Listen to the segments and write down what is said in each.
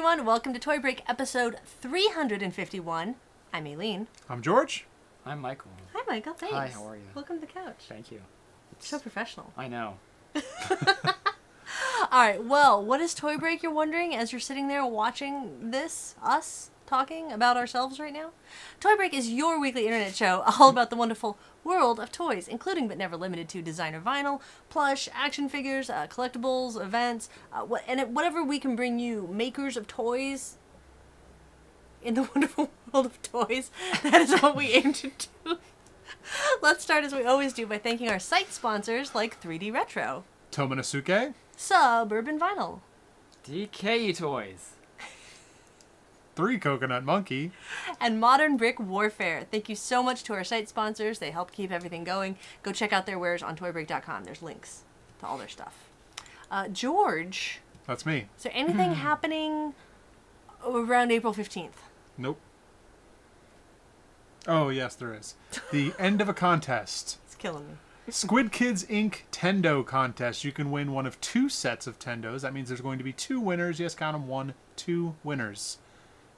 everyone. Welcome to Toy Break episode 351. I'm Aileen. I'm George. I'm Michael. Hi, Michael. Thanks. Hi, how are you? Welcome to the couch. Thank you. So professional. I know. All right, well, what is Toy Break, you're wondering, as you're sitting there watching this, us talking about ourselves right now? Toy Break is your weekly internet show all about the wonderful world of toys, including but never limited to designer vinyl, plush, action figures, collectibles, events, whatever we can bring you, makers of toys in the wonderful world of toys. That is what we aim to do. Let's start as we always do by thanking our site sponsors like 3D Retro, Tomonosuke. Suburban Vinyl, DK Toys. 3 Coconut Monkey. and Modern Brick Warfare. Thank you so much to our site sponsors. They help keep everything going. Go check out their wares on toybreak.com. There's links to all their stuff. George, That's me. is there anything happening around April 15th? Nope. Oh, yes, there is. The end of a contest. It's killing me. Squid Kids Inc. Tendo contest. You can win one of 2 sets of Tendos. That means there's going to be 2 winners. Yes, count them. 1, 2 winners.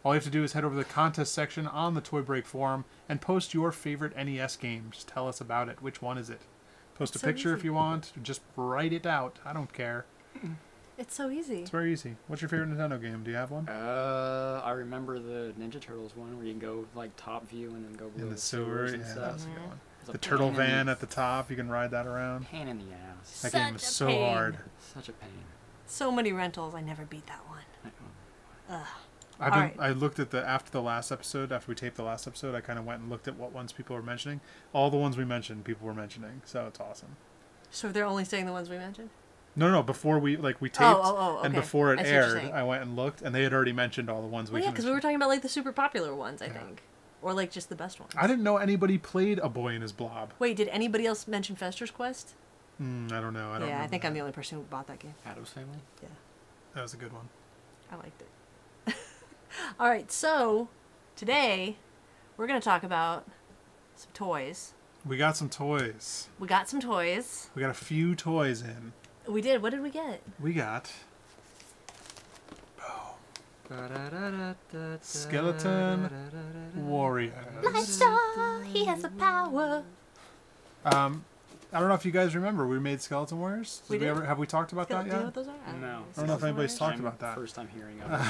All you have to do is head over to the contest section on the Toy Break forum and post your favorite NES game. Just tell us about it. Which one is it? Post a picture if you want. Just write it out. I don't care. It's so easy. It's very easy. What's your favorite Nintendo game? Do you have one? I remember the Ninja Turtles one where you can go like top view and then go below In the sewer? and Yeah, stuff. that's a good one. It's a The turtle pain in van the- at the top. You can ride that around. Pain in the ass. That Such game is a so pain. hard. Such a pain. So many rentals. I never beat that one. Ugh. I looked at after we taped the last episode, I kind of went and looked at what ones people were mentioning. All the ones we mentioned, people were mentioning, so it's awesome. So they're only saying the ones we mentioned? No, before we taped, okay. and before it I see what you're aired, saying. I went and looked, and they had already mentioned all the ones Well, we yeah, because we mentioned. were talking about like the super popular ones, I Yeah. think. Or like just the best ones. I didn't know anybody played A Boy and His Blob. Wait, did anybody else mention Fester's Quest? I don't know. I don't. Yeah, I remember think I'm the that. only person who bought that game. Addams Family. Yeah, That was a good one. I liked it. All right, so today we're going to talk about some toys. We got some toys. We got some toys. We got a few toys in. We did. What did we get? We got Skeleton Warrior. Lightstar, he has the power. I don't know if you guys remember, we made Skeleton Warriors. We did. Have we talked about that Do you know yet? what those are? No. I don't know if anybody's talked I'm about that. First time hearing of it.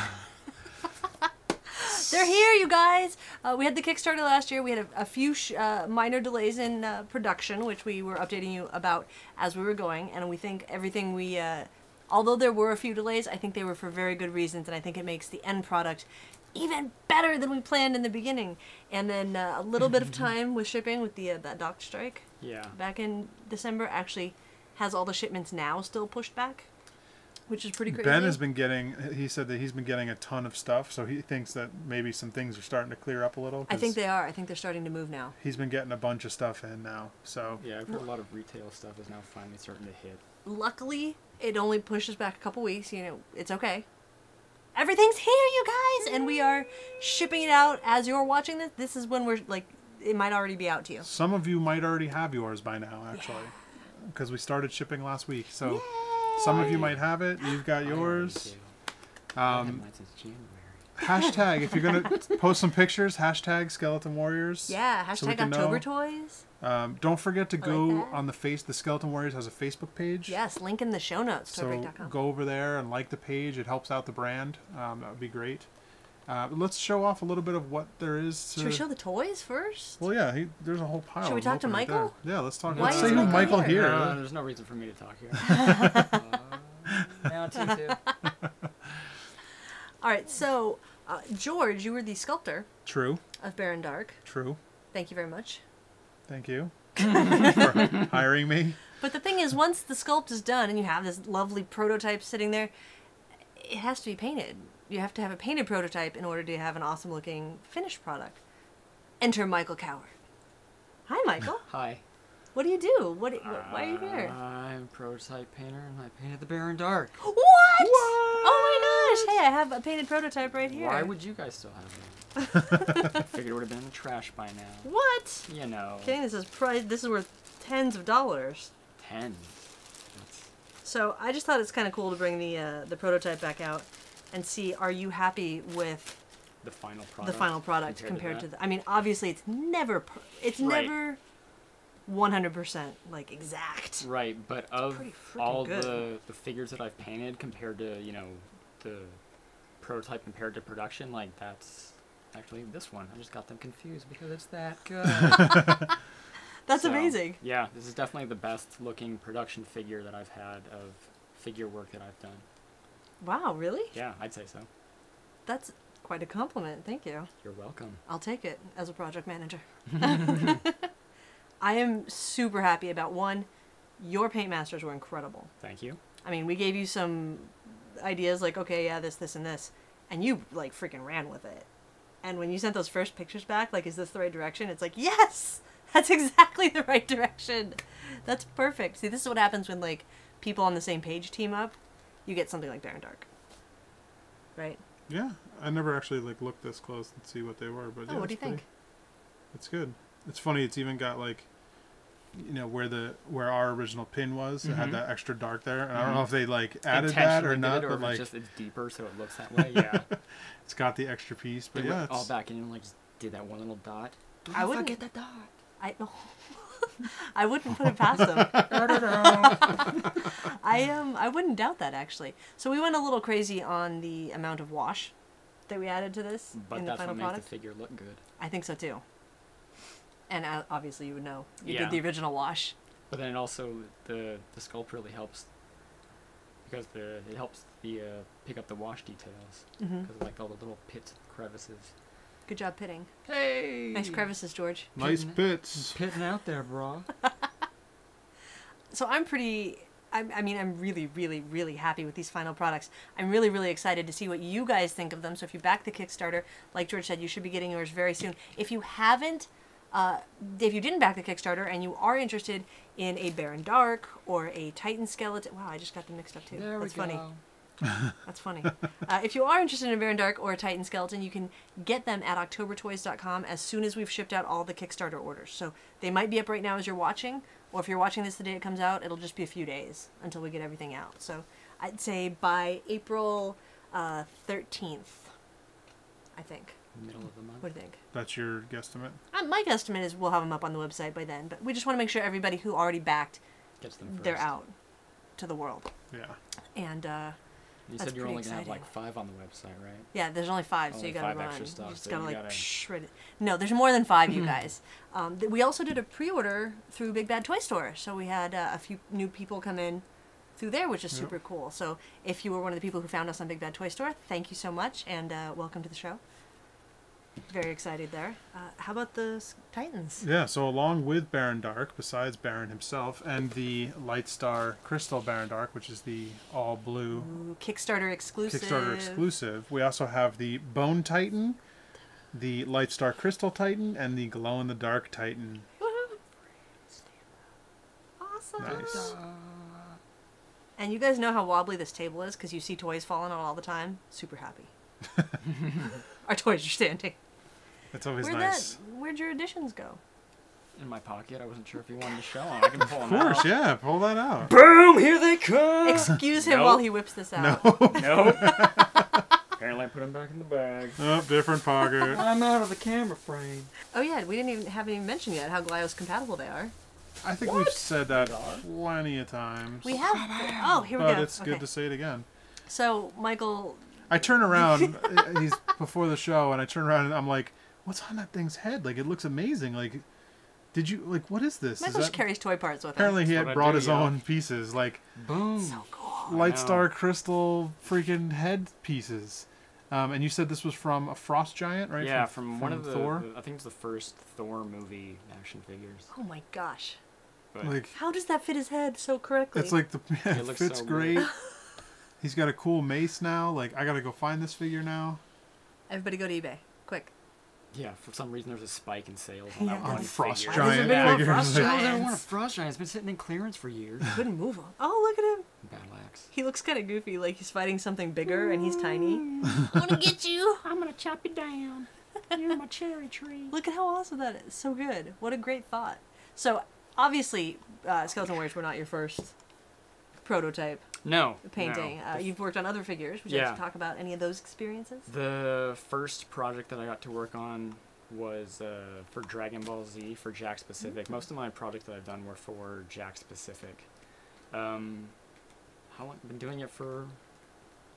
They're here, you guys. We had the Kickstarter last year. We had a few minor delays in production, which we were updating you about as we were going. And we think everything we, although there were a few delays, I think they were for very good reasons. And I think it makes the end product even better than we planned in the beginning. And then a little bit of time with shipping with that dock strike Yeah. back in December actually has all the shipments now still pushed back, which is pretty crazy. Ben has been getting, he said that he's been getting a ton of stuff, so he thinks that maybe some things are starting to clear up a little. I think they are. I think they're starting to move now. He's been getting a bunch of stuff in now, so. Yeah, I've heard a lot of retail stuff is now finally starting to hit. Luckily, it only pushes back a couple weeks. You know, it's okay. Everything's here, you guys, and we are shipping it out as you're watching this. This is when we're like, it might already be out to you. Some of you might already have yours by now, actually, because we started shipping last week. So Yay! some of you might have it. You've got yours. I've had mine since January. Hashtag, if you're going to post some pictures, hashtag Skeleton Warriors. Yeah, so we hashtag can October know. Toys. Don't forget to I like go that. on the Skeleton Warriors has a Facebook page. Yes, link in the show notes, So toybreak.com. go over there and like the page. It helps out the brand. That would be great. But let's show off a little bit of what there is. Should we show the toys first? Well, yeah, there's a whole pile. Should we of talk to open right Michael? there. Yeah, let's talk. Why Let's is say who Michael Michael here? here. No, there's no reason for me to talk here. Now T2. All right, so George, you were the sculptor True. of Baron Dark. True. Thank you very much. Thank you for hiring me. But the thing is, once the sculpt is done and you have this lovely prototype sitting there, it has to be painted. You have to have a painted prototype in order to have an awesome looking finished product. Enter Michael Cower. Hi, Michael. Hi. What do you do? Why are you here? I'm a prototype painter and I painted the Baron Dark. What? Oh my gosh! Hey, I have a painted prototype right here. Why would you guys still have it? I figured it would have been in the trash by now. What? You know. Kidding? This is worth tens of dollars. 10. So I just thought it's kind of cool to bring the prototype back out and see, are you happy with The final product. the final product compared to the, I mean, obviously it's never never 100% like exact. Right, but of pretty freaking all good. the figures that I've painted compared to, you know, the prototype compared to production, like that's actually this one. I just got them confused because it's that good. That's So, amazing. Yeah, this is definitely the best looking production figure that I've had of figure work that I've done. Wow, really? Yeah, I'd say so. That's quite a compliment. Thank you. You're welcome. I'll take it as a project manager. I am super happy about one. Your paint masters were incredible. Thank you. I mean, we gave you some ideas like, okay, yeah, this, and this, and you like freaking ran with it. And when you sent those first pictures back, like, is this the right direction? It's like, yes, that's exactly the right direction. That's perfect. See, this is what happens when like people on the same page team up. You get something like Baron Dark, right? Yeah, I never actually like looked this close and see what they were, but Oh, yeah, what do you think? It's good. It's funny. It's even got like, you know, where our original pin was. It had that extra dark there, and I don't know if they like added that or not, or but like it's deeper so it looks that way. Yeah. it's got the extra piece. But They yeah, went all it's, back and like just did that one little dot. I wouldn't get the dot. I I wouldn't put it past them. I wouldn't doubt that actually. So we went a little crazy on the amount of wash that we added to this But in the that's final what makes product. the figure look good. I think so too. And obviously you would know. You Yeah. did the original wash. But then also the sculpt really helps because it helps the pick up the wash details Mm-hmm. because of like all the little pits, crevices. Good job pitting. Hey, Nice crevices, George. nice Pitting- bits. pitting out there, bro. So I'm really, really, really happy with these final products. I'm really, really excited to see what you guys think of them. So if you back the Kickstarter, like George said, you should be getting yours very soon. If you haven't, if you didn't back the Kickstarter and you are interested in a Baron Dark or a Titan skeleton, wow, I just got them mixed up too. There That's we go. funny. That's funny. If you are interested in a Baron Dark or a Titan skeleton, you can get them at octobertoys.com as soon as we've shipped out all the Kickstarter orders. So they might be up right now as you're watching, or if you're watching this the day it comes out, it'll just be a few days until we get everything out. So I'd say by April 13th, I think. Middle of the month. What do you think? That's your guesstimate. My guesstimate is we'll have them up on the website by then, but we just want to make sure everybody who already backed, Gets them first. they're out to the world. Yeah. And You That's said you're pretty only gonna have exciting. like 5 on the website, right? yeah, there's only 5, so Only you gotta 5 run. extra stuff, You just so gotta you like gotta- shred it. No, there's more than 5, you guys. We also did a pre-order through Big Bad Toy Store, so we had a few new people come in through there, which is Yep. super cool. So if you were one of the people who found us on Big Bad Toy Store, thank you so much, and welcome to the show. Very excited there. How about the Titans? Yeah, so along with Baron Dark, besides Baron himself, and the Lightstar Crystal Baron Dark, which is the all blue Ooh, Kickstarter exclusive. Kickstarter exclusive, we also have the Bone Titan, the Lightstar Crystal Titan, and the Glow in the Dark Titan. Woohoo. Awesome. Nice. And you guys know how wobbly this table is because you see toys falling out all the time. Super happy. Our toys are standing. It's always Where'd nice. Where'd your additions go? In my pocket. I wasn't sure if you wanted to show them. I can pull Of them course, out. yeah, pull that out. Boom! Here they come. Excuse him Nope. while he whips this out. Nope. Apparently, I put them back in the bag. Oh, different pocket. I'm out of the camera frame. Oh yeah, we haven't even mentioned yet how Glyos compatible they are. I think we've said that plenty of times. We have. Oh, here we But go. it's Okay. good to say it again. So Michael, I turn around, he's before the show, and I turn around and I'm like, what's on that thing's head? Like, it looks amazing. Like, did you, like, what is this? Michael Is just that, carries toy parts with him. apparently he That's had what I brought do, his yo. own pieces, like Boom. So cool. Lightstar Crystal freaking head pieces. And you said this was from a Frost Giant, right? Yeah, from one of Thor? I think it's the first Thor movie action figures. Oh my gosh. But Like, How does that fit his head so correctly? it's like, it It looks fits so great. good. He's got a cool mace now. Like, I gotta go find this figure now. Everybody go to eBay, quick. yeah, for some reason there's a spike in sales on that Yeah. one On Frost figure. Giant There's been more figures. Frost Like, I don't Giants. want a Frost Giant. It's been sitting in clearance for years. Couldn't move him. Oh, look at him. Battle axe. He looks kind of goofy, like he's fighting something bigger and he's tiny. I'm gonna get you. I'm gonna chop you down. You're my cherry tree. Look at how awesome that is. So good. What a great thought. So, obviously, Skeleton Warriors were not your first prototype. No. painting. No. You've worked on other figures. Would you like Yeah. to talk about any of those experiences? The first project that I got to work on was for Dragon Ball Z, for Jack Specific. Most of my projects that I've done were for Jack Specific. How long? I've been doing it for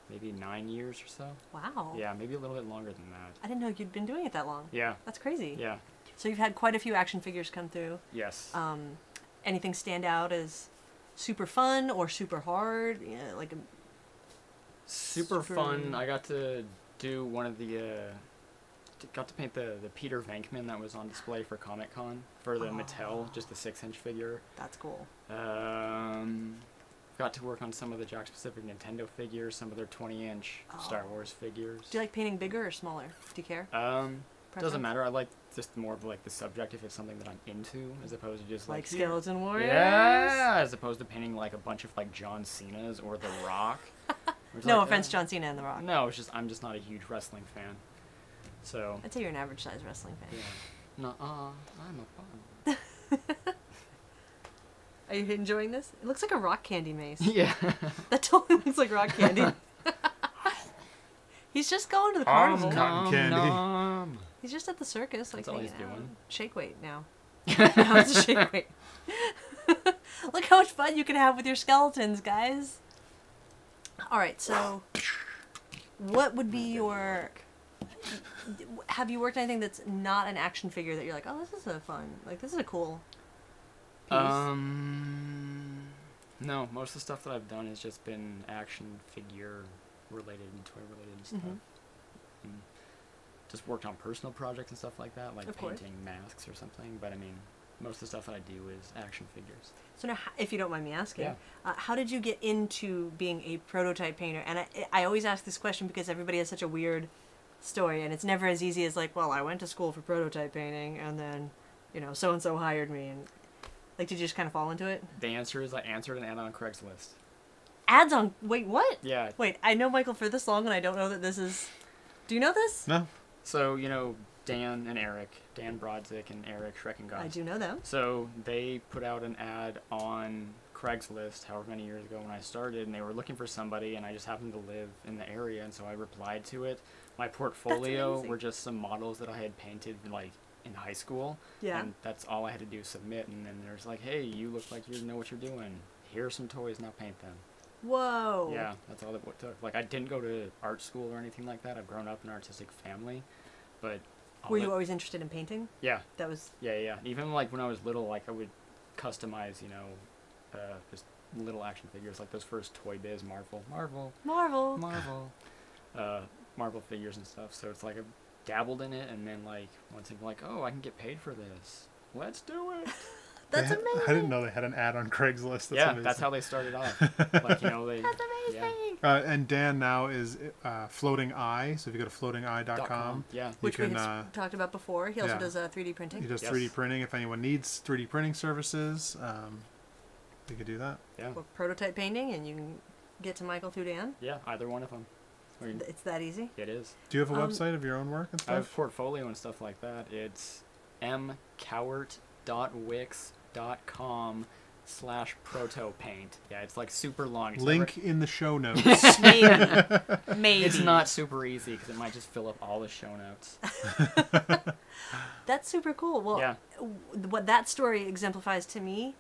maybe 9 years or so. Wow. Yeah, maybe a little bit longer than that. I didn't know you'd been doing it that long. Yeah. That's crazy. Yeah. So you've had quite a few action figures come through. Yes. Anything stand out as super fun or super hard? Yeah, like a Super fun. I got to do one of the got to paint the Peter Venkman that was on display for Comic Con for the Mattel, just the 6-inch figure. That's cool. Got to work on some of the Jack Specific Nintendo figures, some of their 20-inch Star Wars figures. Do you like painting bigger or smaller? Do you care? Doesn't matter. I like just more of like the subject if it's something that I'm into, as opposed to just Like Skeleton Warriors? Yeah, as opposed to painting like a bunch of like John Cena's or The Rock. No like, offense, John Cena and The Rock. No, it's just I'm just not a huge wrestling fan. So. I'd say you're an average size wrestling fan. Yeah. No, I'm a fan. Are you enjoying this? It looks like a rock candy maze. Yeah. That totally looks like rock candy. He's just going to the carnival. Cotton candy. He's just at the circus, like That's all he's hanging out. doing. Shake weight now. Now it's a shake weight. Look how much fun you can have with your skeletons, guys. All right, so what would be your? Have you worked on anything that's not an action figure that you're like, oh, this is a fun, like this is a cool piece? No, most of the stuff that I've done has just been action figure related and toy related and stuff. And just worked on personal projects and stuff like that, like painting masks or something. But I mean, most of the stuff that I do is action figures. So now, if you don't mind me asking, Yeah. how did you get into being a prototype painter? And I always ask this question because everybody has such a weird story, and it's never as easy as like, well, I went to school for prototype painting, and then, you know, so and so hired me, and like, did you just kind of fall into it? The answer is I answered an ad on Craigslist. Ads on? Wait, what? Yeah. Wait, I know Michael for this long, and I don't know that this is. Do you know this? No. So you know Dan and Eric, Dan Brodzik and Eric Schreckengoss. I do know them. So they put out an ad on Craigslist however many years ago when I started, and they were looking for somebody, and I just happened to live in the area, and so I replied to it. My portfolio were just some models that I had painted like in high school. Yeah. And that's all I had to do, submit, and then there's like, hey, you look like you know what you're doing. Here are some toys, now paint them. Whoa. Yeah, that's all it took. Like, I didn't go to art school or anything like that. I've grown up in an artistic family, but... Were you always interested in painting? Yeah. That was... Yeah. Even, like, when I was little, like, I would customize, you know, just little action figures, like those first Toy Biz Marvel figures and stuff. So it's like I dabbled in it, and then, like, once I'm like, oh, I can get paid for this. Let's do it. That's amazing. I didn't know they had an ad on Craigslist. That's amazing. That's how they started off. Like, you know, they... That's amazing. Yeah. And Dan now is Floating Eye. So if you go to floatingeye.com, Yeah. Which you we can, talked about before. He also yeah. does 3D printing. he does Yes. 3D printing. If anyone needs 3D printing services, you could do that. Yeah. Or prototype painting, and you can get to Michael through Dan. Yeah, either one of them. It's that easy. It is. Do you have a website of your own work and I have stuff? portfolio and stuff like that. It's mcowart.wix.com/protopaint. Yeah, it's like super long. It's Link in the show notes. Maybe. It's not super easy because it might just fill up all the show notes. That's super cool. Well, Yeah. What that story exemplifies to me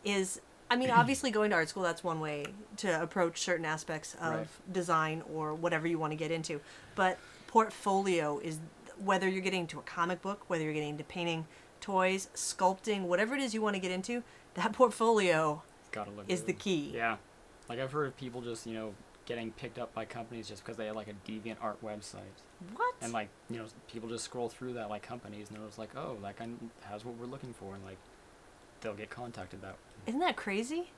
is, I mean, obviously going to art school, that's one way to approach certain aspects of Right. design or whatever you want to get into. But portfolio is, whether you're getting into a comic book, whether you're getting into painting, toys, sculpting, whatever it is you want to get into, that portfolio Gotta look is the good. key. Yeah. Like, I've heard of people just, you know, getting picked up by companies just because they have, like, a deviant art website. What? And, like, you know, people just scroll through that, like, companies, and they're just like, oh, that guy has what we're looking for, and, like, they'll get contacted that way. Isn't that crazy?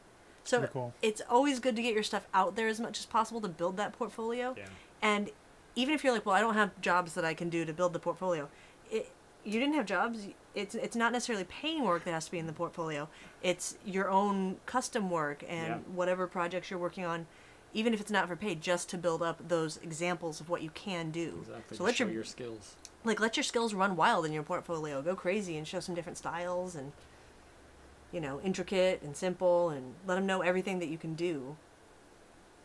So Pretty cool. it's always good to get your stuff out there as much as possible to build that portfolio. Yeah. And even if you're like, well, I don't have jobs that I can do to build the portfolio, you didn't have jobs. It's not necessarily paying work that has to be in the portfolio. It's your own custom work and whatever projects you're working on, even if it's not for pay, just to build up those examples of what you can do. Exactly. So Just show your skills. let your skills run wild in your portfolio. Go crazy and show some different styles and, you know, intricate and simple, and let them know everything that you can do.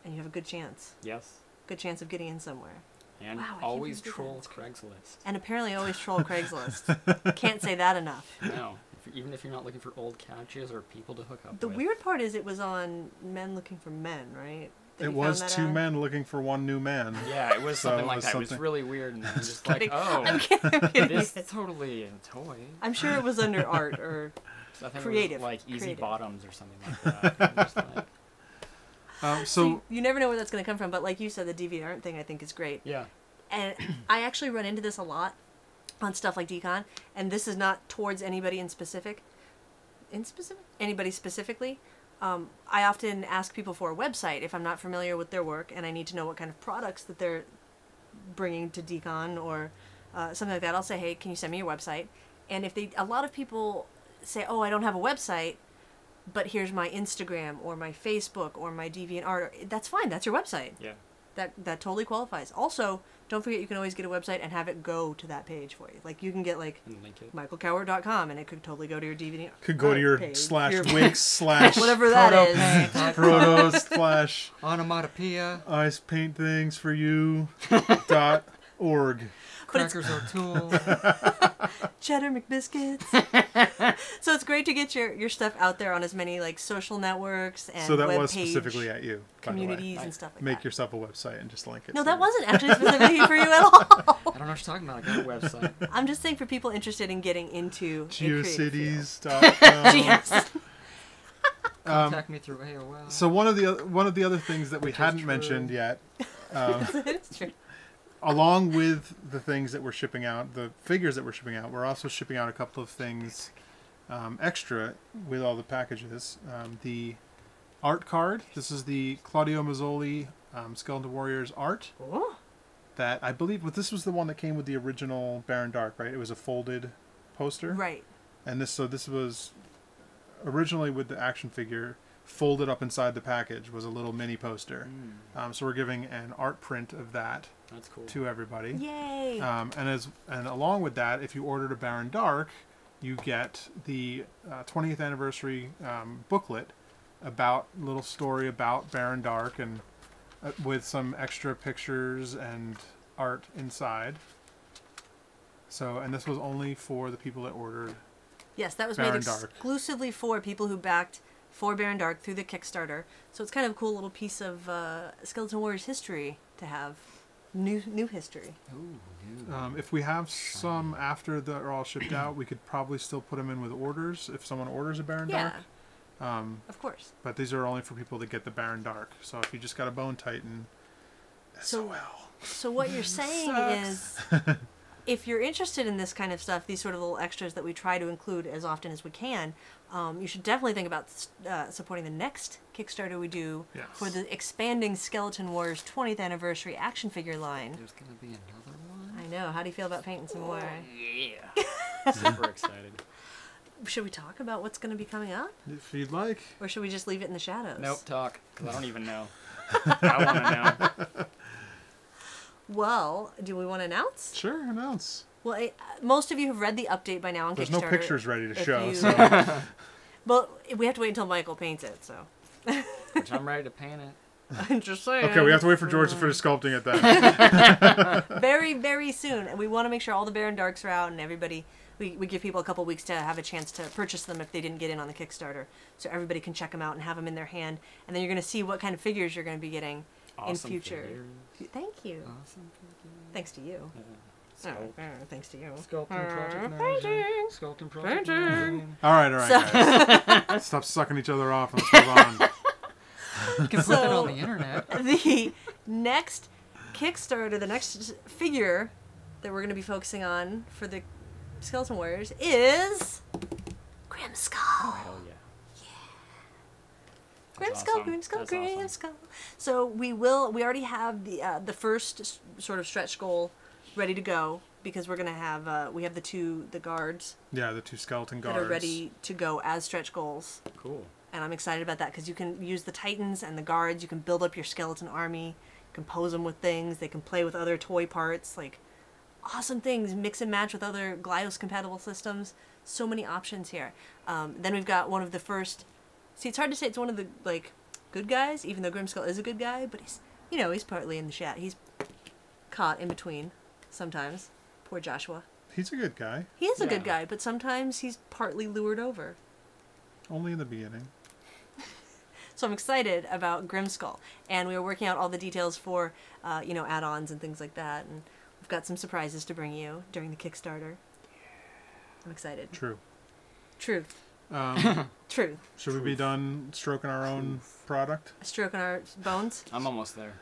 and you have a good chance. Yes. Good chance of getting in somewhere. And Wow, I can't always believe that. troll That's great. Craigslist. And apparently always troll Craigslist. Can't say that enough. No. Even if you're not looking for old couches or people to hook up The with. weird part is it was on Men Looking for Men, right? That It you was found that 2 on? men looking for 1 new man. Yeah, it was So something it like was that. It was something- really weird, and I'm just kidding. like, oh, I'm kidding. this is totally a toy. I'm sure it was under art or So I think creative. It was like Easy Creative. Bottoms or something like that. I'm just like, So you never know where that's going to come from. But like you said, the DeviantArt thing I think is great. yeah. And I actually run into this a lot on stuff like Decon, and this is not towards anybody in specific. Anybody specifically. I often ask people for a website if I'm not familiar with their work and I need to know what kind of products that they're bringing to Decon or something like that. I'll say, hey, can you send me your website? And if a lot of people say, oh, I don't have a website, but here's my Instagram or my Facebook or my DeviantArt, that's fine. That's your website. Yeah. That totally qualifies. Also, don't forget you can always get a website and have it go to that page for you. Like you can get like And link it. michaelcowart.com and it could totally go to your DeviantArt could go to your page. / Wix / Whatever that is. Protos / Onomatopoeia. Ice paint things for you .org. But it's Crackers are tools. Cheddar McBiscuits. So it's great to get your stuff out there on as many like social networks and So that web was page specifically at you, by the way. communities and stuff like Make that. yourself a website and just link it. No, to that you. wasn't actually specifically for you at all. I don't know what you're talking about. I got a website. I'm just saying for people interested in getting into a creative field. Geocities.com. Yes. Contact me through AOL. So one of the other things that we Which is hadn't true. mentioned yet, It's true. along with the things that we're shipping out, the figures that we're shipping out, we're also shipping out a couple of things extra with all the packages. The art card. This is the Claudio Mazzoli Skeleton Warriors art. Oh. That I believe, but this was the one that came with the original Baron Dark, right? It was a folded poster, Right. and this was originally with the action figure folded up inside the package was a little mini poster. So we're giving an art print of that That's cool. to everybody. Yay. And along with that, if you ordered a Baron Dark, you get the 20th anniversary booklet about little story about Baron Dark and with some extra pictures and art inside. So, and this was only for the people that ordered. Yes, that was Baron made Dark. exclusively for people who backed for Baron Dark through the Kickstarter. So it's kind of a cool little piece of Skeleton Warriors history to have. New history. Ooh, If we have some after they're all shipped out, we could probably still put them in with orders if someone orders a Baron Yeah, Dark. of course. But these are only for people that get the Baron Dark. So if you just got a Bone Titan, So- SOL. So what you're saying is, if you're interested in this kind of stuff, these sort of little extras that we try to include as often as we can, you should definitely think about supporting the next Kickstarter we do Yes. for the expanding Skeleton Wars 20th anniversary action figure line. there's gonna be another one. I know. How do you feel about painting some more? Yeah. Super excited. Should we talk about what's going to be coming up? If you'd like. Or should we just leave it in the shadows? Nope, talk. Because I don't even know. I want to know. Well, do we want to announce? Sure, announce. Well, most of you have read the update by now on There's Kickstarter. no pictures ready to If show. you- So. Well, we have to wait until Michael paints it, so. Which I'm ready to paint it. I'm just saying. Okay, we have to wait for George to finish sculpting it then. Very, very soon. And we want to make sure all the Baron Darks are out and everybody... We give people a couple weeks to have a chance to purchase them if they didn't get in on the Kickstarter. So everybody can check them out and have them in their hand. And then you're going to see what kind of figures you're going to be getting Awesome in future. figures. Thank you. Awesome figures. Thanks to you. Yeah. Oh, thanks to you. Sculpting project Painting. manager. Sculpting project Painting. manager. All right, guys. Stop sucking each other off and let's move on. You can put that on the internet. The next Kickstarter, the next figure that we're going to be focusing on for the Skeleton Warriors is Grimskull. Hell yeah. That's Grimskull, awesome. Grimskull, That's awesome. Grimskull. So we already have the first sort of stretch goal ready to go because we're going to have, we have the guards Yeah, the 2 skeleton guards. that are ready to go as stretch goals. Cool. And I'm excited about that because you can use the Titans and the guards. You can build up your skeleton army. You can pose them with things. They can play with other toy parts. Like, awesome things. Mix and match with other GLiOS-compatible systems. So many options here. Then we've got one of the first... See, it's hard to say it's one of the, like, good guys, even though Grimskull is a good guy, but he's, you know, he's partly in the chat. He's caught in between sometimes. Poor Joshua. He's a good guy. He is a Yeah. good guy, but sometimes he's partly lured over. Only in the beginning. So I'm excited about Grimskull, and we are working out all the details for, you know, add-ons and things like that, and we've got some surprises to bring you during the Kickstarter. I'm excited. True. Truth. Um, Truth. should we be done stroking our own product? Stroking our bones. I'm almost there.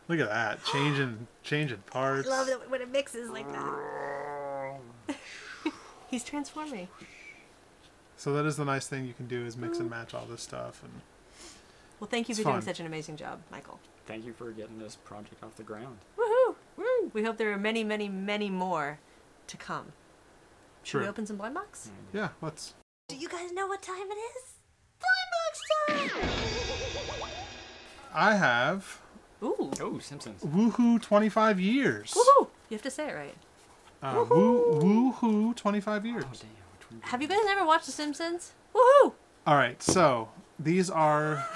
Look at that. Changing parts. I love it when it mixes like that. He's transforming. So that is the nice thing you can do is mix and match all this stuff. And Well, thank you It's for doing fun. such an amazing job, Michael. Thank you for getting this project off the ground. Woohoo! Woo! We hope there are many, many, many more to come. Should we True. open some blind box? Yeah, let's. Do you guys know what time it is? Blind box time! I have Ooh. Oh, Simpsons. Woohoo 25 years. Woohoo! You have to say it right. Woohoo 25 years. Oh, damn. Which one? Have you guys ever watched The Simpsons? Woohoo! All right, so these are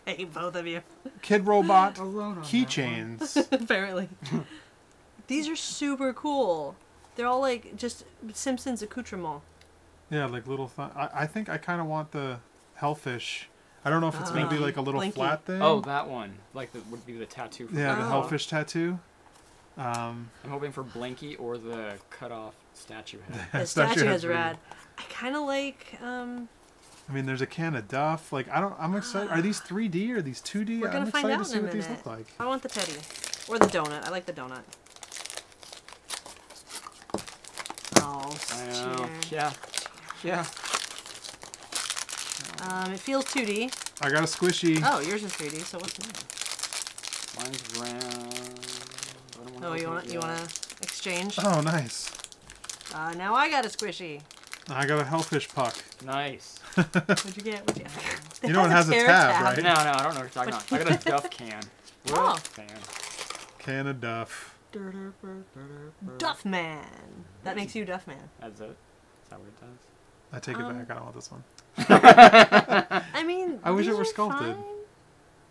I hate both of you. Kid Robot Alone on keychains. Apparently. These are super cool. They're all like just Simpsons accoutrement. Yeah, like little. I think I kind of want the hellfish. I don't know if it's gonna be like a little Blinky. flat thing. Oh, that one. Like, would be the tattoo. For yeah, the Oh. hellfish tattoo. I'm hoping for Blinky or the cut-off statue head. The Statue statue head's is rad. I kind of like. I mean, there's a can of Duff. Like, I'm excited. Are these 3D or are these 2D? We're gonna I'm find excited out to see in a what these minute. look like. I want the teddy or the donut. I like the donut. Oh, I know. cheer. Yeah. It feels 2D. I got a squishy. Oh, yours is 3D. So what's mine? Mine's round. I don't Oh, you open want it you yet. want to exchange? Oh, nice. Now I got a squishy. I got a hellfish puck. Nice. What'd you get? What'd you get? You know it has a tear tab, right? No, I don't know what you're talking about. I got a Duff can. Oh. Fan. Can of Duff. Duffman. That makes you Duffman. That's it. Is that what it does? I take it back. I don't want this one. I mean, I wish it these were are sculpted. fine.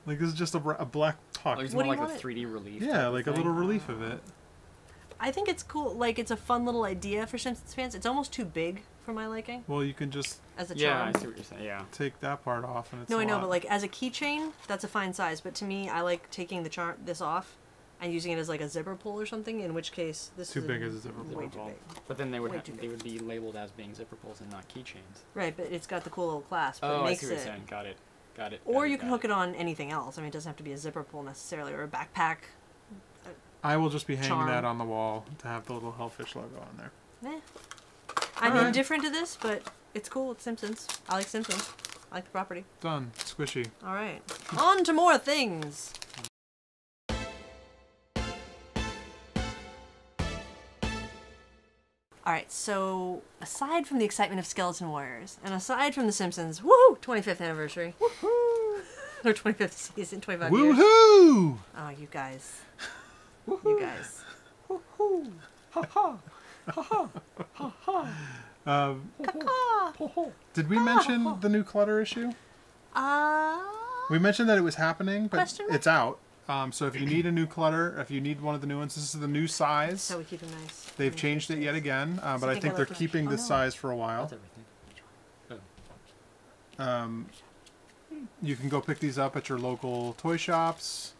Like, this is just a black puck. Oh, it's What more do you like a want 3D relief. Yeah, type of like a thing. little relief of it. I think it's cool. Like, it's a fun little idea for Simpsons fans. It's almost too big for my liking Well, you can just as a Yeah, charm. I see what you're saying. Yeah. take that part off and it's No, a I know, lot. but like as a keychain, that's a fine size. But to me, I like taking this off and using it as like a zipper pull or something. In which case, this Too is big as a zipper way pull. too Well, big. But then they would Way too big. they would be labeled as being zipper pulls and not keychains. Right, but it's got the cool little clasp. But Oh, it I makes see what you're it. saying. Got it. Got it. Or you can hook it on anything else. I mean, it doesn't have to be a zipper pull necessarily, or a backpack. I will just be hanging Charm. that on the wall to have the little hellfish logo on there. Eh. I'm Alright. indifferent to this, but it's cool. It's Simpsons. I like Simpsons. I like the property. Done. Squishy. All right. On to more things. All right, so aside from the excitement of Skeleton Warriors, and aside from The Simpsons, woohoo, 25th anniversary. Woohoo! Or 25th season, 25 years. Woohoo! Oh, you guys. You guys. Caw-caw. Did we mention the new Clutter issue? We mentioned that it was happening, but Question mark? it's out. So if you need a new Clutter, if you need one of the new ones, this is the new size. So we keep them nice. They've changed it yet again, but I think think I they're like keeping my- this oh, no. size for a while. That's everything. You can go pick these up at your local toy shops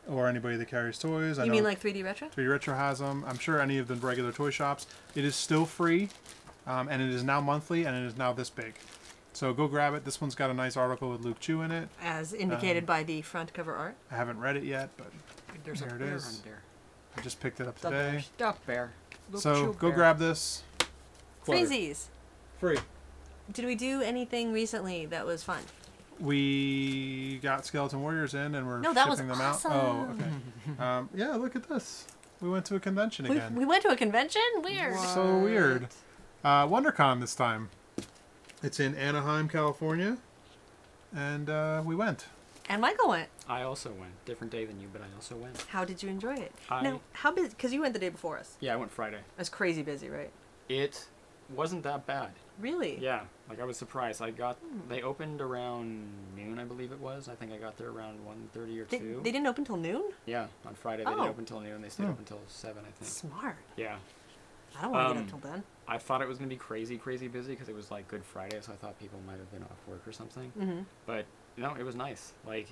or anybody that carries toys. I You know mean like 3D Retro? 3D Retro has them. I'm sure any of the regular toy shops. It is still free, and it is now monthly, and it is now this big. So go grab it. This one's got a nice article with Luke Chu in it. As indicated by the front cover art. I haven't read it yet, but There's there a it bear is. on there. I just picked it up Stop today. bear. Stop bear. Look, So chill go bear. grab this. Clutter. Freezies. Free. Did we do anything recently that was fun? We got Skeleton Warriors in, and we're No, that was shipping them awesome. out. Oh, okay. Yeah, look at this. We went to a convention We, again. we went to a convention? Weird. So weird. WonderCon this time. It's in Anaheim, California, and we went. And Michael went. I also went. Different day than you, but I also went. How did you enjoy it? I- Now, how busy? Because you went the day before us. Yeah, I went Friday. It was crazy busy, right? It wasn't that bad. Really? Yeah, like I was surprised. They opened around noon, I believe it was. I think I got there around 1:30 or 2. They didn't open till noon? Yeah, on Friday they Oh. didn't open till noon. They stayed open till 7, I think. Smart. Yeah. I don't want to get up till then. I thought it was going to be crazy busy because it was like Good Friday, so I thought people might have been off work or something. Mm-hmm. But no, it was nice. Like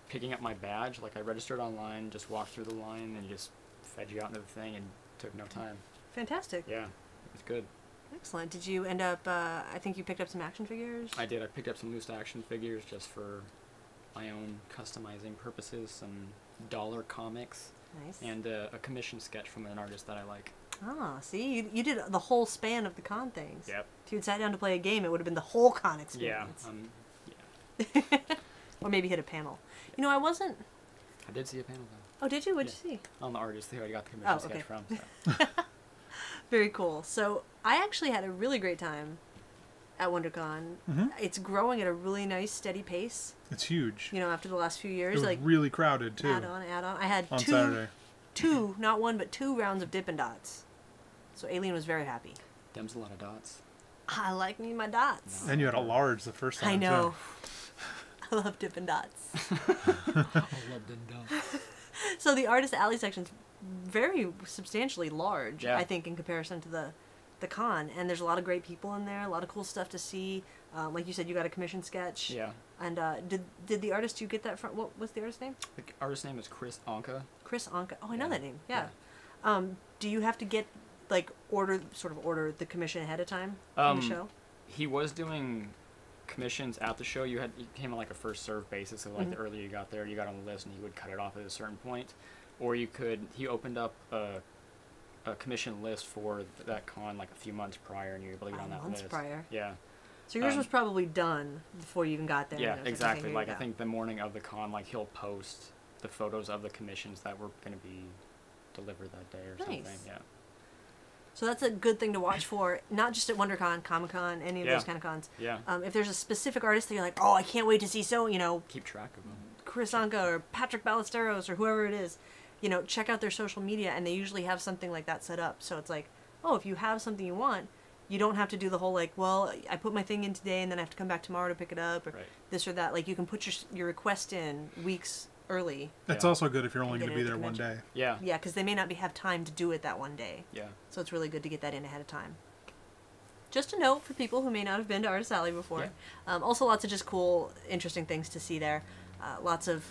picking up my badge, like I registered online, just walked through the line and just fed you out into the thing and took no time. Fantastic. Yeah, it was good. Excellent. Did you end up, I think you picked up some action figures? I did. I picked up some loose action figures just for my own customizing purposes, some dollar comics, Nice. and a commission sketch from an artist that I like. Ah, see, you did the whole span of the con things. Yep. If you had sat down to play a game, it would have been the whole con Yeah. experience. Yeah. Or maybe hit a panel. You know, I wasn't... I did see a panel though. Oh, did you? What'd you see? On the artist who I got the commission Oh, sketch okay. from. So. Very cool. So I actually had a really great time at WonderCon. Mm-hmm. It's growing at a really nice, steady pace. It's huge. You know, after the last few It years, was like really crowded too add on. I had on two, Saturday. not one, but 2 rounds of Dippin' Dots. So Aileen was very happy. Them's a lot of dots. I like me my dots. And you had a large the first time. I know. Too. I love Dippin' Dots. I love them dots. So the artist alley section's very substantially large, Yeah. I think, in comparison to the con. And there's a lot of great people in there, a lot of cool stuff to see. Like you said, you got a commission sketch. Yeah. And did the artist you get that from? What was the artist's name? The artist's name is Chris Anka. Chris Anka. Oh, I know Yeah. that name. Yeah. Do you have to get order the commission ahead of time from the show? He was doing commissions at the show. You came on like a first served basis, so like the earlier you got there, you got on the list, and he would cut it off at a certain point. Or he opened up a commission list for that con like a few months prior, and you were able to get on that Months list. prior. Yeah. So yours was probably done before you even got there. Yeah, and it was exactly. okay, Like here I you think the morning of the con, like he'll post the photos of the commissions that were going to be delivered that day or something. Nice. Yeah. So that's a good thing to watch for, not just at WonderCon, Comic-Con, any of Yeah. those kind of cons. Yeah. If there's a specific artist that you're like, oh, I can't wait to see, Keep track of them. Chris Anka or Patrick Ballesteros or whoever it is, check out their social media, and they usually have something like that set up. So it's like, oh, if you have something you want, you don't have to do the whole like, well, I put my thing in today and then I have to come back tomorrow to pick it up or Right. this or that. Like you can put your request in weeks early. It's Yeah. also good if you're only Get going to it be at the there one convention. day. Yeah. Yeah, because they may not have time to do it that one day. Yeah. So it's really good to get that in ahead of time. Just a note for people who may not have been to Artist Alley before. Yeah. Also, lots of just cool, interesting things to see there. Lots of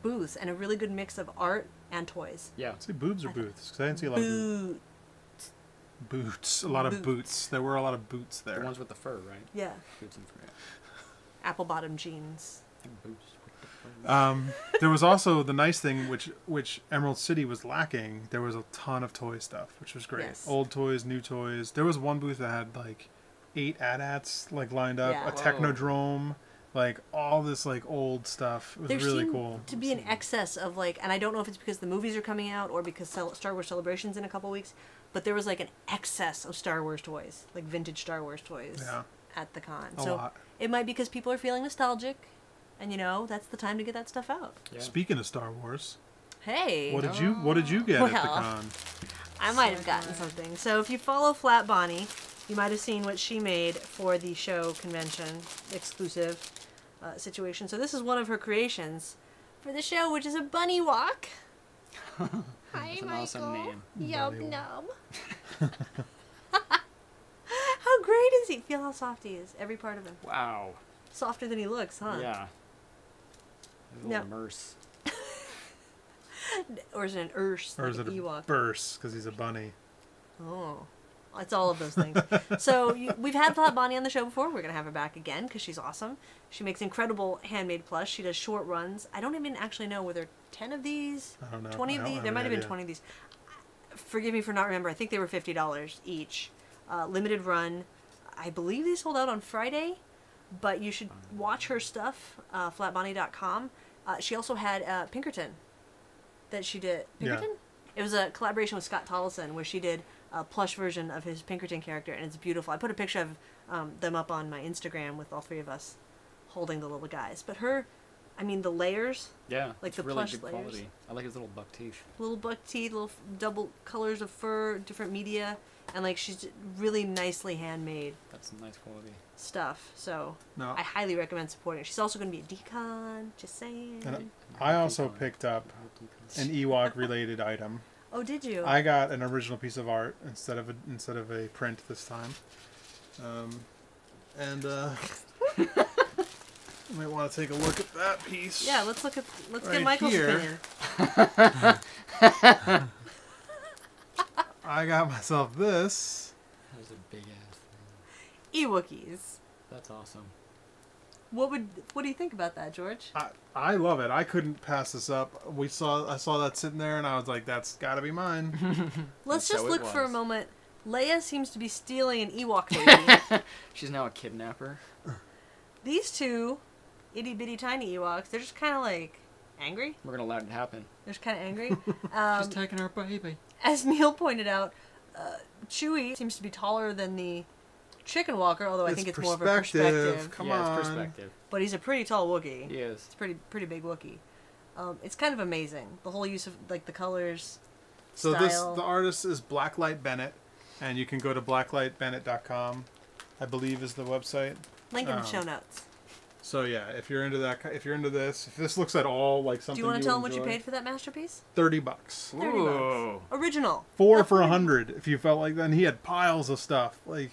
booths and a really good mix of art and toys. Yeah. Say boobs or booths? Because I didn't see a lot of Boot. boots. A lot of boots. There were a lot of boots there. The ones with the fur, right? Yeah. Boots and fur. Yeah. Apple bottom jeans. I think boots with the fur. There was also the nice thing, which Emerald City was lacking. There was a ton of toy stuff, which was great. Yes. Old toys, new toys. There was one booth that had like 8 AT-ATs like lined up, Yeah. a Technodrome, like all this like old stuff. It was There really seemed cool. to be an excess of like, and I don't know if it's because the movies are coming out or because Star Wars Celebration's in a couple weeks, but there was like an excess of Star Wars toys, like vintage Star Wars toys Yeah. at the con. A So lot. it might be because people are feeling nostalgic, and that's the time to get that stuff out. Yeah. Speaking of Star Wars, Hey, what did you get at the Well. con? I might have gotten something. So if you follow Flat Bonnie, you might have seen what she made for the show convention exclusive situation. So this is one of her creations for the show, which is a bunny walk. Hi, That's an Michael. awesome name. Yum Bunny num. How great is he? Feel how soft he is. Every part of him. Wow. Softer than he looks, huh? Yeah. His No. little merce. Or is it an Ursh? Or Like is an it a Ewok? burst because he's a bunny? Oh, it's all of those things. So we've had Flat Bonnie on the show before. We're gonna have her back again because she's awesome. She makes incredible handmade plush. She does short runs. I don't even actually know were there 10 of these, I don't know. 20 I of don't these. have There might any have been idea. 20 of these. Forgive me for not remember. I think they were $50 each. Limited run. I believe they sold out on Friday, but you should watch her stuff. Flatbonnie.com. She also had Pinkerton that she did. Yeah. Pinkerton? It was a collaboration with Scott Tollison where she did a plush version of his Pinkerton character, and it's beautiful. I put a picture of them up on my Instagram with all 3 of us holding the little guys. But her I mean, the layers, Yeah, like it's the really plush good layers. quality. I like his little buck teeth. little buck teeth, little double colors of fur, different media, and like she's really nicely handmade That's some nice quality. stuff. So No. I highly recommend supporting her. She's also going to be at Decon. Just saying. And I also picked up an Ewok related item. Oh, did you? I got an original piece of art instead of a print this time. You might want to take a look at that piece. Yeah, let's get Right Michael's here. opinion. I got myself this. That was a big ass thing. Ewokies. That's awesome. What do you think about that, George? I love it. I couldn't pass this up. I saw that sitting there, and I was like, "That's got to be mine." Let's So just it look for a was. moment. Leia seems to be stealing an Ewok baby. She's now a kidnapper. These two itty bitty tiny Ewoks, they're just kind of like angry. We're gonna let it happen. They're just kind of angry. She's taking our baby. As Neil pointed out, Chewie seems to be taller than the chicken walker, although I It's think it's more of a perspective. Come yeah, on. it's perspective. But he's a pretty tall Wookiee. He is. It's pretty big Wookiee. It's kind of amazing. The whole use of like the colors, So style. the artist is Blacklight Bennett, and you can go to blacklightbennett.com, I believe is the website. Link in the show notes. So yeah, if you're into this, if this looks at all like Do something you want to tell them what enjoy, you paid for that masterpiece? $30. Ooh. Original. 4 for $100 if you felt like that. And he had piles of stuff. Like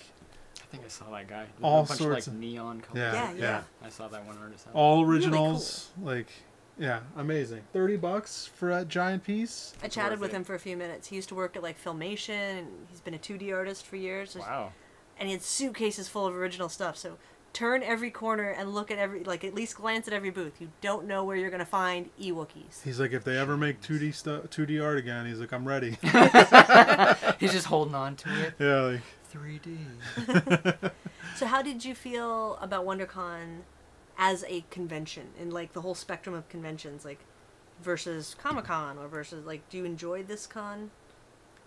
I think I saw that guy. There's All a bunch sorts of of- like neon colors. Yeah. Yeah. I saw that one artist. all originals. Like yeah, amazing. $30 for that giant piece. I chatted worth with it. him for a few minutes. He used to work at like Filmation, and he's been a 2D artist for years. Wow. And he had suitcases full of original stuff. So turn every corner and look at at least glance at every booth. You don't know where you're gonna find Ewokies. He's like, if they ever make 2D art again, he's like, I'm ready. He's just holding on to it. Yeah, like 3D. So how did you feel about WonderCon as a convention and like the whole spectrum of conventions, like versus Comic-Con or versus like, do you enjoy this con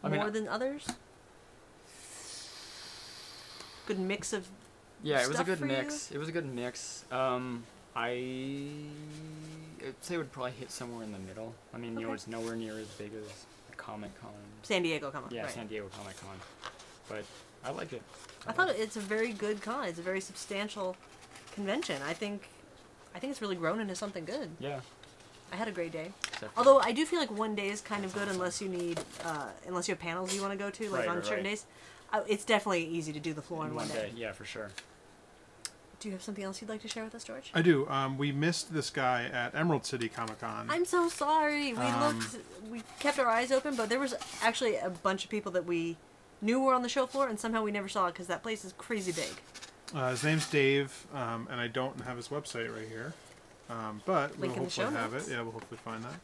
I mean, more than others? Good mix of Yeah, it was a stuff good for you? mix. It was a good mix. I'd say it would probably hit somewhere in the middle. I mean, Okay. it's nowhere near as big as Comic-Con. San Diego Comic. Yeah, right. San Diego Comic-Con. But I like it. I thought it's a very good con. It's a very substantial convention. I think it's really grown into something good. Yeah. I had a great day. Except for- Although I do feel like one day is kind of good unless you need, unless you have panels you want to go to, like Right, on right, certain right. days. It's definitely easy to do the floor in in one day. Yeah, for sure. Do you have something else you'd like to share with us, George? I do. We missed this guy at Emerald City Comic Con. I'm so sorry. We kept our eyes open, but there was actually a bunch of people that we knew were on the show floor, and somehow we never saw it because that place is crazy big. His name's Dave, and I don't have his website right here. But we'll Link in the show hopefully have notes. it. Yeah, we'll hopefully find that.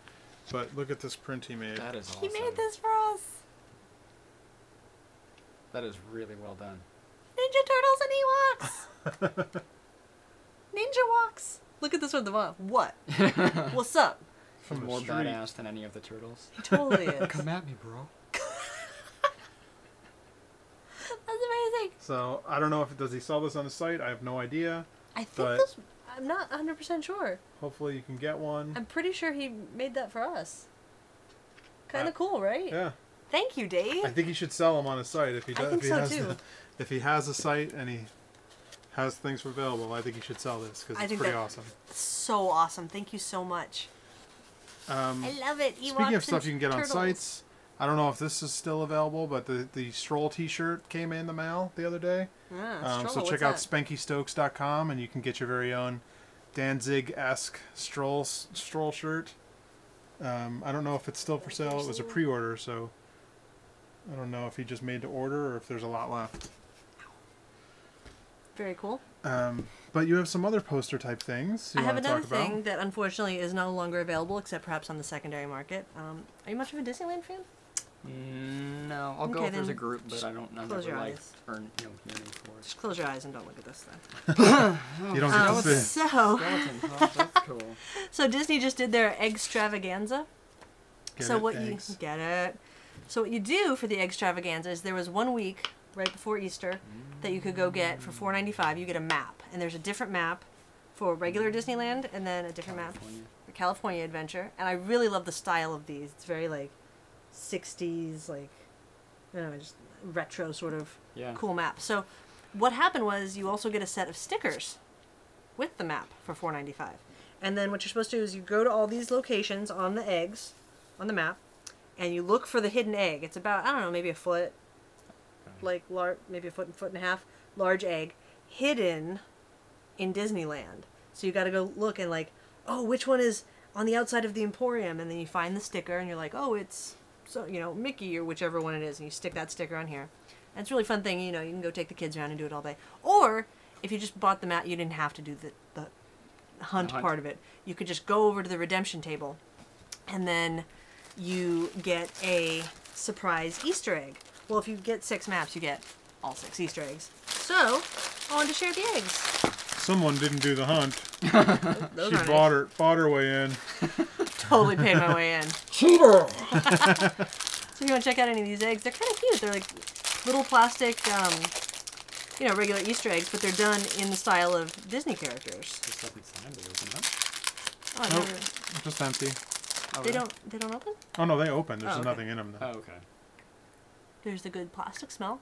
But look at this print he made. That is awesome. He made this for us. That is really well done. Ninja Turtles and Ewoks. Ninja Walks. Look at this one. What? What's up? From the More street. badass than any of the turtles. He totally is. Come at me, bro. That's amazing. So I don't know if does he sell this on his site. I have no idea. I think But- this. I'm not 100% sure. Hopefully you can get one. I'm pretty sure he made that for us. Kind Uh, of cool, right? Yeah, Thank you, Dave. I think he should sell them on his site if he I does. think if he so, has too. if he has a site and he has things available, I think he should sell this because I it's think pretty that- awesome. So awesome. Thank you so much. I love it. Speaking Ewoks of stuff and you can get on turtles. sites, I don't know if this is still available, but the Stroll T-shirt came in the mail the other day. Ah, So Stroll, check what's out that? SpankyStokes.com and you can get your very own Danzig-esque stroll shirt. I don't know if it's still for sale. It was a pre-order, so I don't know if he just made to order or if there's a lot left. Very cool. But you have some other poster type things you I have want to another talk about. thing that unfortunately is no longer available, except perhaps on the secondary market. Are you much of a Disneyland fan? No, I'll go Okay, if there's a then group, but I don't. I close never your like eyes. earn yearning for it. Just close your eyes and don't look at this then. You don't get to see. So, Skeleton, huh? That's cool. so Disney just did their Extravaganza. Get So it? what Thanks. you get it? So what you do for the Extravaganza is there was 1 week right before Easter that you could go get for $4.95. You get a map, and there's a different map for regular Disneyland, and then a different map for California Adventure. And I really love the style of these. It's very like 60s, like, I don't know, just retro sort of cool map. So what happened was you also get a set of stickers with the map for $4.95. And then what you're supposed to do is you go to all these locations on the eggs on the map, and you look for the hidden egg. It's about, I don't know, maybe a foot, like maybe a foot and a half, large egg, hidden in Disneyland. So you got to go look and like, oh, which one is on the outside of the Emporium? And then you find the sticker, and you're like, oh, it's, so, you know, Mickey or whichever one it is, and you stick that sticker on here. And it's a really fun thing, you know, you can go take the kids around and do it all day. Or if you just bought the map, you didn't have to do the hunt part of it. You could just go over to the redemption table, and then you get a surprise Easter egg. Well, if you get 6 maps, you get all 6 Easter eggs. So, I wanted to share the eggs. Someone didn't do the hunt. Those She bought her way in. Totally paid my way in. Cheater! So if you want to check out any of these eggs, they're kind of cute. They're like little plastic, you know, regular Easter eggs, but they're done in the style of Disney characters. Oh, I Nope, never... just empty. Oh, They really? don't open? Oh no, they open. There's Oh, okay. nothing in them. Oh, okay. There's the good plastic smell.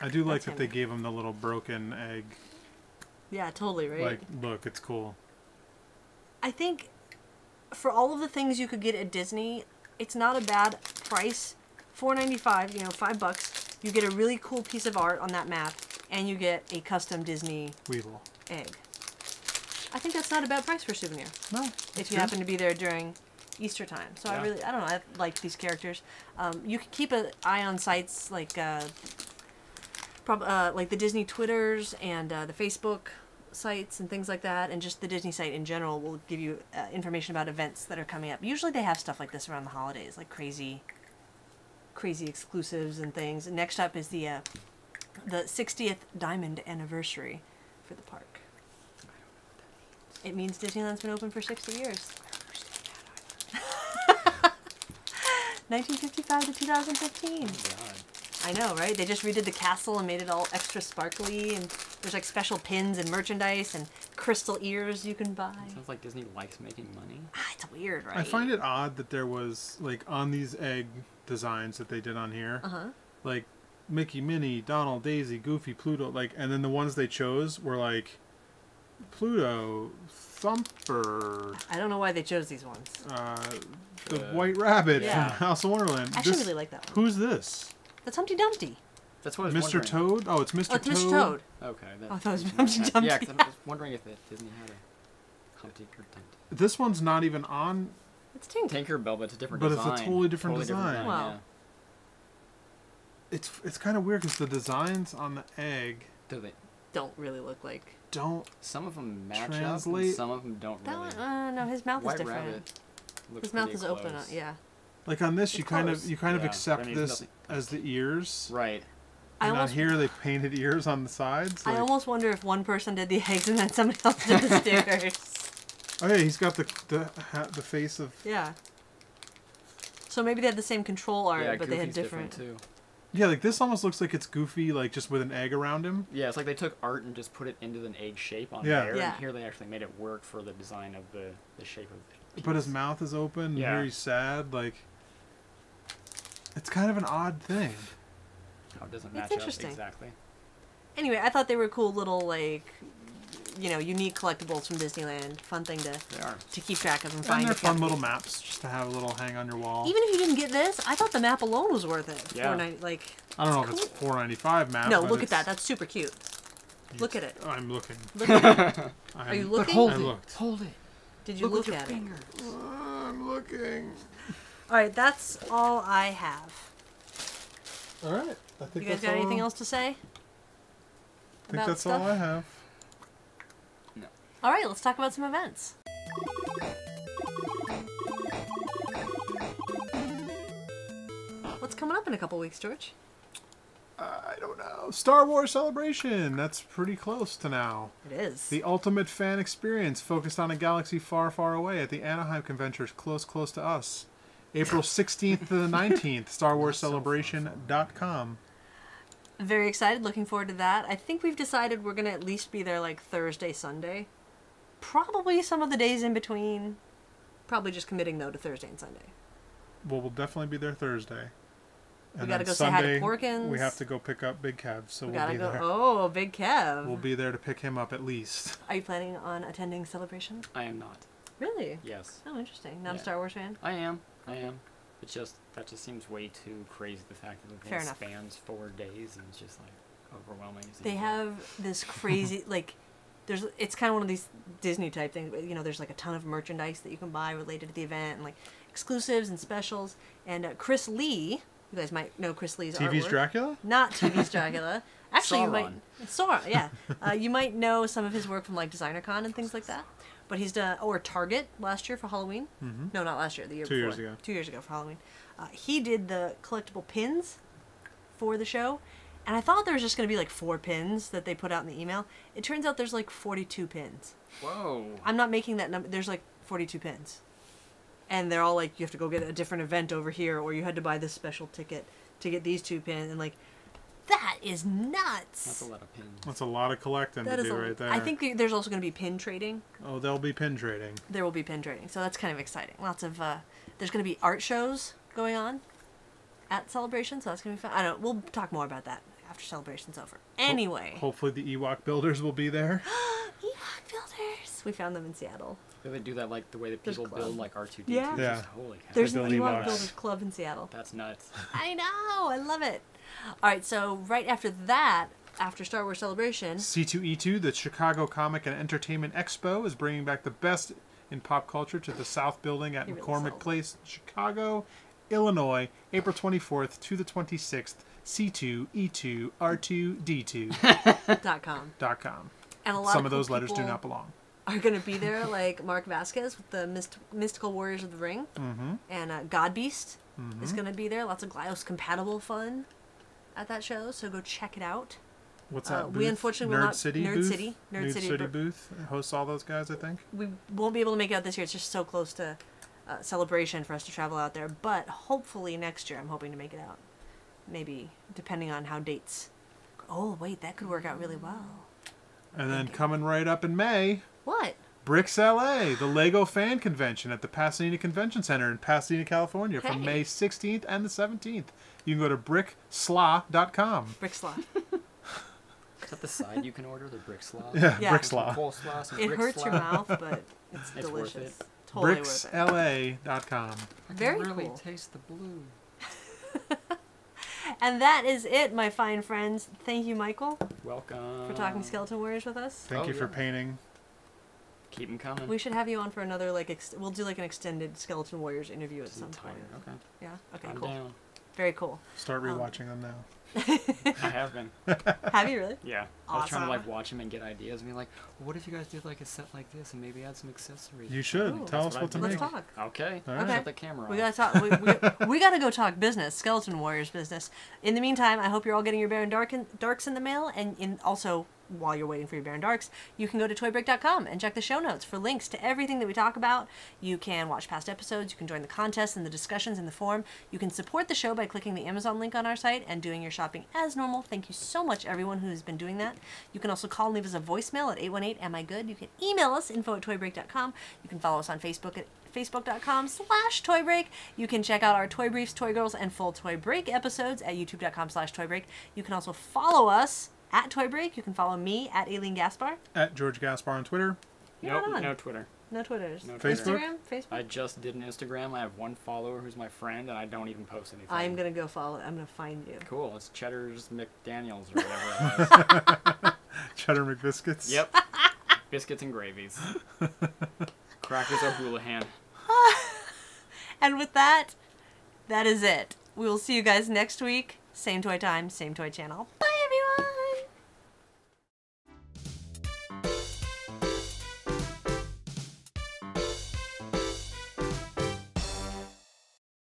I do like That's that they handy. gave them the little broken egg. Yeah, totally, right? Like, look, it's cool. I think for all of the things you could get at Disney, it's not a bad price. $4.95, you know, $5. You get a really cool piece of art on that map, and you get a custom Disney Weevil. egg. I think that's not a bad price for a souvenir. No. If you happen to be there during Easter time. So Yeah. I don't know, I like these characters. You can keep an eye on sites like the Disney Twitters and the Facebook sites and things like that, and just the Disney site in general will give you information about events that are coming up. Usually they have stuff like this around the holidays, like crazy exclusives and things. And next up is the 60th Diamond Anniversary for the park. It means Disneyland's been open for 60 years. 1955 to 2015. God. I know, right? They just redid the castle and made it all extra sparkly, and there's like special pins and merchandise and crystal ears you can buy. Sounds like Disney likes making money. It's weird, right? I find it odd that there was, like, on these egg designs that they did on here, like, Mickey, Minnie, Donald, Daisy, Goofy, Pluto, like, and then the ones they chose were, like, Pluto, Thumper, I don't know why they chose these ones. the White Rabbit Yeah. from House of Wonderland. I actually really like that one. Who's this? That's Humpty Dumpty. That's what I was Mr. wondering. Toad? Oh, it's Mr. Oh, it's Toad. Mr. Toad. Okay. Oh, I thought it was Humpty Dumpty. Yeah, because I was wondering if Disney had a Humpty or Dumpty. This one's not even on. It's Tink. Tinkerbell, but it's a different But it's design. a totally different design. Wow. Yeah. It's kind of weird because the designs on the egg Do they? Don't really look like don't. Some of them match up, Translate. and some of them don't that really. one. No, his mouth White is different. Rabbit looks His mouth pretty is open. close. Yeah. Like on this, It's you kind close. of Yeah, accept I mean, this nothing- as the ears. Right. I And on almost, here they painted ears on the sides. I like- almost wonder if one person did the eggs and then somebody else did the stickers. Oh yeah, he's got the face of. Yeah. So maybe they had the same control art, Yeah, but they had Goofy's different. too. Yeah, like this almost looks like it's Goofy, like just with an egg around him. Yeah, it's like they took art and just put it into an egg shape on Yeah. there, Yeah. and here they actually made it work for the design of the shape of the piece. But his mouth is open, and Yeah. here he's sad. Like, it's kind of an odd thing. How it doesn't It's match up interesting. exactly. Anyway, I thought they were cool little, like, you know, unique collectibles from Disneyland. Fun thing They are. to keep track of and And find. they're if you have fun little to- maps just to have a little hang on your wall. Even if you didn't get this, I thought the map alone was worth it. Yeah. Like, I don't know if it's $4.95 map. no, but look at it's- that. That's super cute. Look at it. I'm looking. Look at it. Are you looking? I looked. Hold it. Did you look at it? I'm looking. All right, that's all I have. All right. I think You guys that's got all. anything else to say? I think about that's stuff? all I have. All right, let's talk about some events. What's coming up in a couple weeks, George? I don't know. Star Wars Celebration. That's pretty close to now. It is. The ultimate fan experience focused on a galaxy far, far away at the Anaheim Convention, close to us. April 16th to the 19th, StarWarsCelebration.com. Very excited. Looking forward to that. I think we've decided we're going to at least be there like Thursday, Sunday. Probably some of the days in between. Probably just committing, though, to Thursday and Sunday. Well, we'll definitely be there Thursday. We got to go say hi to Porkins. We have to go pick up Big Kev, so we we'll be go, there. Oh, Big Kev. We'll be there to pick him up at least. Are you planning on attending Celebration? I am not. Really? Yes. Oh, interesting. Not a Star Wars fan? I am. It's just, that just seems way too crazy, the fact that it spans 4 days, and it's just, like, overwhelming. They have this crazy, like, it's kind of one of these Disney type things, but, you know, there's, like, a ton of merchandise that you can buy related to the event, and, like, exclusives and specials, and Chris Lee, you guys might know Chris Lee's TV's artwork. Dracula? Not TV's Dracula. Actually, Sauron. you might... Sauron, yeah. You might know some of his work from, like, Designer Con and things like that. But he's done... Or Target last year for Halloween. Mm-hmm. No, not last year. The year 2 before. years ago. 2 years ago for Halloween. He did the collectible pins for the show. And I thought there was just going to be, like, 4 pins that they put out in the email. It turns out there's, like, 42 pins. Whoa. I'm not making that number. There's, like, 42 pins. And they're all, like, you have to go get a different event over here, or you had to buy this special ticket to get these 2 pins. And, like, that is nuts. That's a lot of pins. That's a lot of collecting to do right there. I think there's also going to be pin trading. Oh, there'll be pin trading. There will be pin trading. So that's kind of exciting. Lots of, there's going to be art shows going on at Celebration, so that's going to be fun. I don't know. We'll talk more about that after Celebration's over. Anyway. Hopefully the Ewok builders will be there. Ewok builders. We found them in Seattle. Do they do that like the way that people build like R2-D2? Yeah. Yeah. Holy cow. There's an build Ewok Ewoks. Builders Club in Seattle. That's nuts. I know. I love it. All right, so right after that, after Star Wars Celebration... C2E2, the Chicago Comic and Entertainment Expo, is bringing back the best in pop culture to the South Building at McCormick Place, Chicago, Illinois, April 24th to the 26th. C2E2R2D2.com. .com. And a lot Some of of those cool letters do people not belong. are going to be there, like Mark Vasquez with the Mystical Warriors of the Ring. Mm-hmm. And God Beast is going to be there. Lots of GLaDOS-compatible fun at that show, so go check it out. What's that booth? We unfortunately Nerd will not... City Nerd booth? City. Nerd City booth hosts all those guys, I think. We won't be able to make it out this year. It's just so close to Celebration for us to travel out there. But hopefully next year I'm hoping to make it out. Maybe, depending on how dates... Oh, wait, that could work out really well. And then coming right up in May... What? Bricks LA, the Lego Fan Convention at the Pasadena Convention Center in Pasadena, California from May 16th and the 17th. You can go to bricksla.com. Brickslaw. Is that the side you can order, the brick slaw? Yeah, Yeah. Brickslaw. Coleslaw, some It brick hurts slaw. your mouth, but it's It's worth delicious. it. Totally worth it. BricksLA.com. I can Very really cool. taste the blue. And that is it, my fine friends. Thank you, Michael, Welcome. for talking Skeleton Warriors with us. Thank you for yeah. painting. Keep them coming. We should have you on for another, like, we'll do, like, an extended Skeleton Warriors interview at some point. Okay. Yeah? Okay, I'm cool. down. Very cool. Start rewatching them now. I have been. Have you really? Yeah. I was trying to Awesome. like watch them and get ideas and be like, well, what if you guys did like a set like this and maybe add some accessories? You should. Ooh. Tell That's us what what to I Let's make. talk. Okay. All right. Okay. Shut the camera We off. gotta talk. We gotta go talk business. Skeleton Warriors business. In the meantime, I hope you're all getting your Baron Darks in the mail, and also while you're waiting for your Baron Darks, you can go to toybreak.com and check the show notes for links to everything that we talk about. You can watch past episodes. You can join the contests and the discussions in the forum. You can support the show by clicking the Amazon link on our site and doing your shopping as normal. Thank you so much, everyone who's been doing that. You can also call and leave us a voicemail at 818-AM-I-GOOD. You can email us, info@toybreak.com. You can follow us on Facebook at facebook.com/toybreak. You can check out our Toy Briefs, Toy Girls, and Full Toy Break episodes at youtube.com/toybreak. You can also follow us at Toy Break. You can follow me at Aileen Gaspar. At George Gaspar on Twitter. You're Nope, not on. no Twitter. No Twitters. No Facebook? Instagram? Facebook? I just did an Instagram. I have one follower who's my friend, and I don't even post anything. I'm going to go follow. I'm going to find you. Cool. It's Cheddar's McDaniels or whatever it was. Cheddar McBiscuits. Yep. Biscuits and gravies. Crackers O'Houlihan. And with that, that is it. We will see you guys next week. Same toy time, same toy channel. Bye!